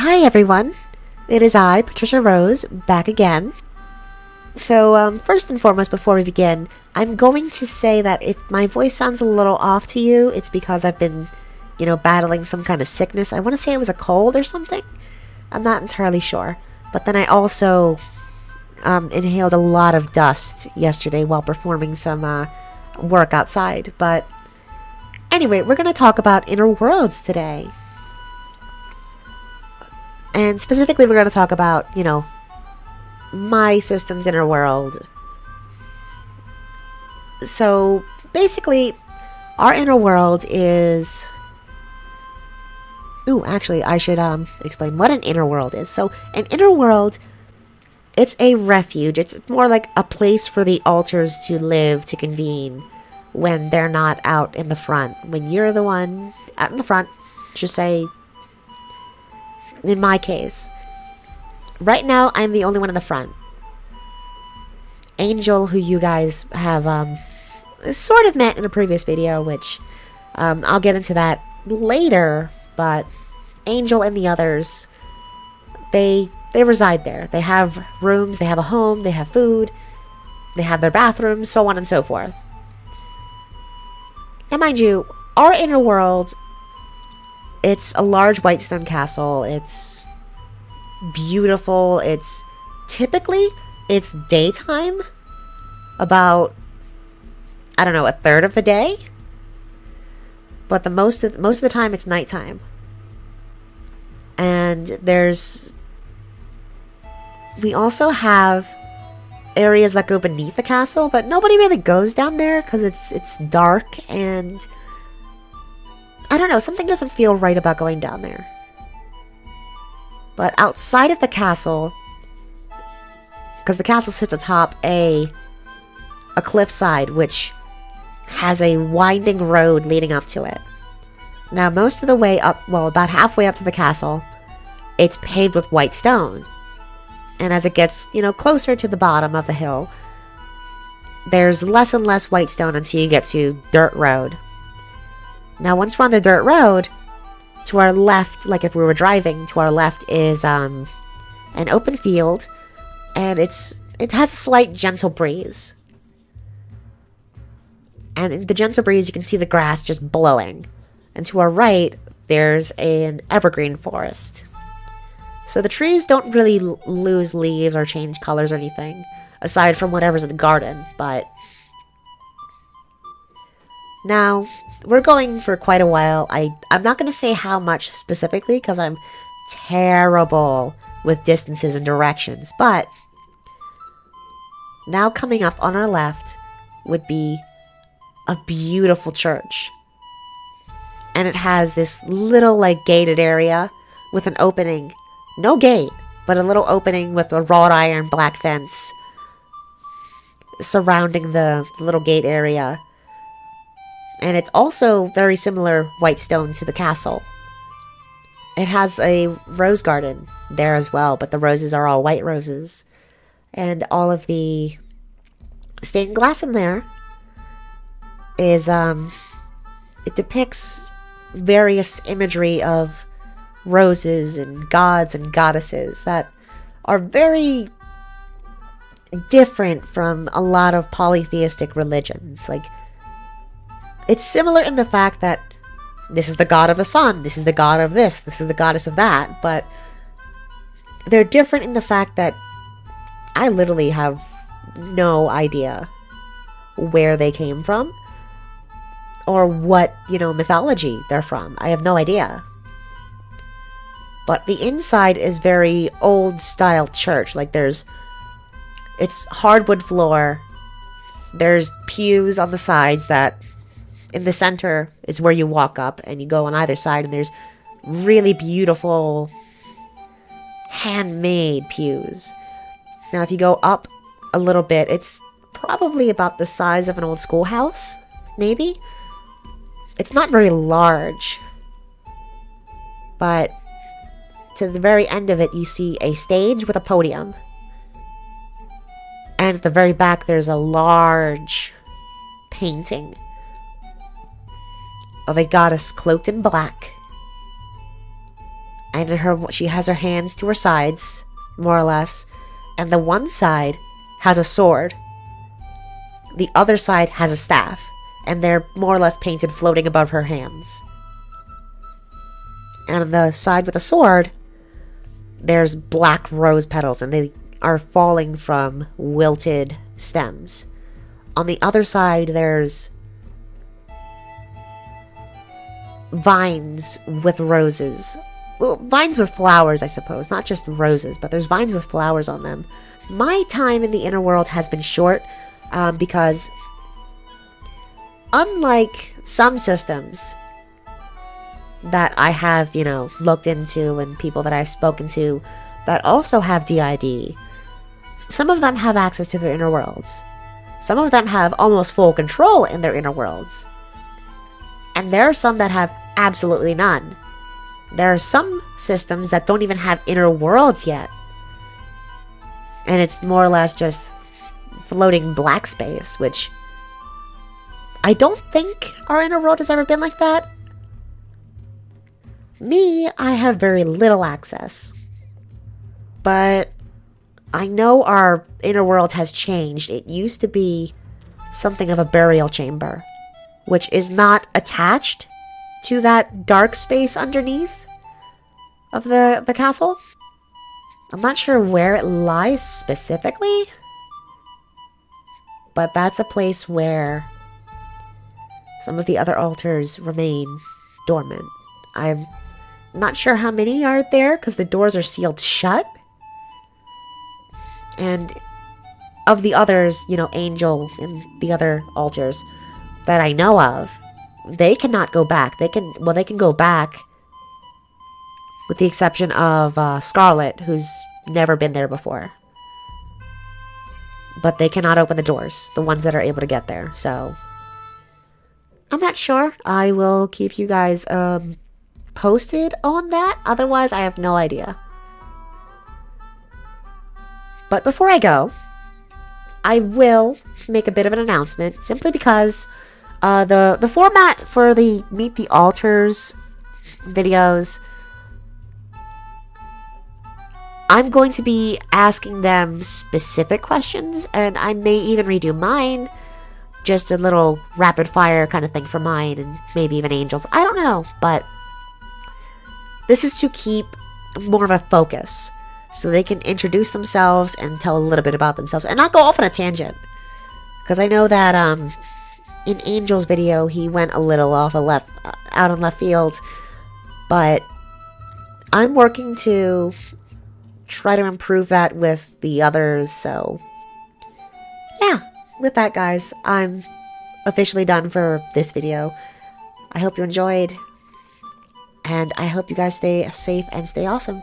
Hi everyone, it is I, Patricia Rose, back again. So first and foremost, before we begin, I'm going to say that if my voice sounds a little off to you, it's because I've been, battling some kind of sickness. I want to say it was a cold or something. I'm not entirely sure. But then I also inhaled a lot of dust yesterday while performing some work outside. But anyway, we're going to talk about inner worlds today. And specifically, we're going to talk about, my system's inner world. So, basically, our inner world is... Ooh, actually, I should explain what an inner world is. So, an inner world, it's a refuge. It's more like a place for the alters to live, to convene, when they're not out in the front. When you're the one out in the front, just say... In my case, right now, I'm the only one in the front. Angel, who you guys have sort of met in a previous video, which I'll get into that later, but Angel and the others, they reside there. They have rooms, they have a home, they have food, they have their bathrooms, so on and so forth. Now, mind you, our inner world... It's a large white stone castle. It's beautiful. It's daytime. About, I don't know, a third of the day. But the most of the time it's nighttime. And we also have areas that go beneath the castle, but nobody really goes down there because it's dark and I don't know, something doesn't feel right about going down there. But outside of the castle, because the castle sits atop a cliffside, which has a winding road leading up to it. Now, most of the way up, well, about halfway up to the castle, it's paved with white stone. And as it gets, closer to the bottom of the hill, there's less and less white stone until you get to dirt road. Now, once we're on the dirt road, to our left, like if we were driving, to our left is an open field, and it has a slight gentle breeze. And in the gentle breeze, you can see the grass just blowing. And to our right, there's an evergreen forest. So the trees don't really lose leaves or change colors or anything, aside from whatever's in the garden, but... Now, we're going for quite a while. I'm not going to say how much specifically because I'm terrible with distances and directions. But now coming up on our left would be a beautiful church. And it has this little gated area with an opening. No gate, but a little opening with a wrought iron black fence surrounding the little gate area. And it's also very similar white stone to the castle. It has a rose garden there as well, but the roses are all white roses. And all of the stained glass in there is, it depicts various imagery of roses and gods and goddesses that are very different from a lot of polytheistic religions. It's similar in the fact that this is the god of the sun, this is the god of this is the goddess of that, but they're different in the fact that I literally have no idea where they came from or what, mythology they're from. I have no idea. But the inside is very old style church. It's hardwood floor. There's pews on the sides that in the center is where you walk up and you go on either side, and there's really beautiful handmade pews. Now, if you go up a little bit, it's probably about the size of an old schoolhouse, maybe. It's not very large, but to the very end of it, you see a stage with a podium. And at the very back, there's a large painting of a goddess cloaked in black And she has her hands to her sides, more or less. And the one side has a sword. The other side has a staff. And they're more or less painted floating above her hands. And on the side with the sword, there's black rose petals. And they are falling from wilted stems. On the other side, there's vines with roses. Well, vines with flowers, I suppose. Not just roses, but there's vines with flowers on them. My time in the inner world has been short because unlike some systems that I have, looked into and people that I've spoken to that also have DID, some of them have access to their inner worlds. Some of them have almost full control in their inner worlds. And there are some that have absolutely none. There are some systems that don't even have inner worlds yet. And it's more or less just floating black space, which I don't think our inner world has ever been like that. Me, I have very little access. But I know our inner world has changed. It used to be something of a burial chamber, which is not attached to that dark space underneath of the castle. I'm not sure where it lies specifically, but that's a place where some of the other altars remain dormant. I'm not sure how many are there because the doors are sealed shut. And of the others, Angel and the other altars that I know of, they cannot go back. They can go back with the exception of Scarlet, who's never been there before. But they cannot open the doors, the ones that are able to get there. So I'm not sure. I will keep you guys posted on that. Otherwise, I have no idea. But before I go, I will make a bit of an announcement, simply because the format for the Meet the Altars videos, I'm going to be asking them specific questions, and I may even redo mine, just a little rapid fire kind of thing for mine, and maybe even Angel's. I don't know, but this is to keep more of a focus, so they can introduce themselves and tell a little bit about themselves and not go off on a tangent. Because I know that in Angel's video, he went a little out on left field. But I'm working to try to improve that with the others. So yeah, with that, guys, I'm officially done for this video. I hope you enjoyed. And I hope you guys stay safe and stay awesome.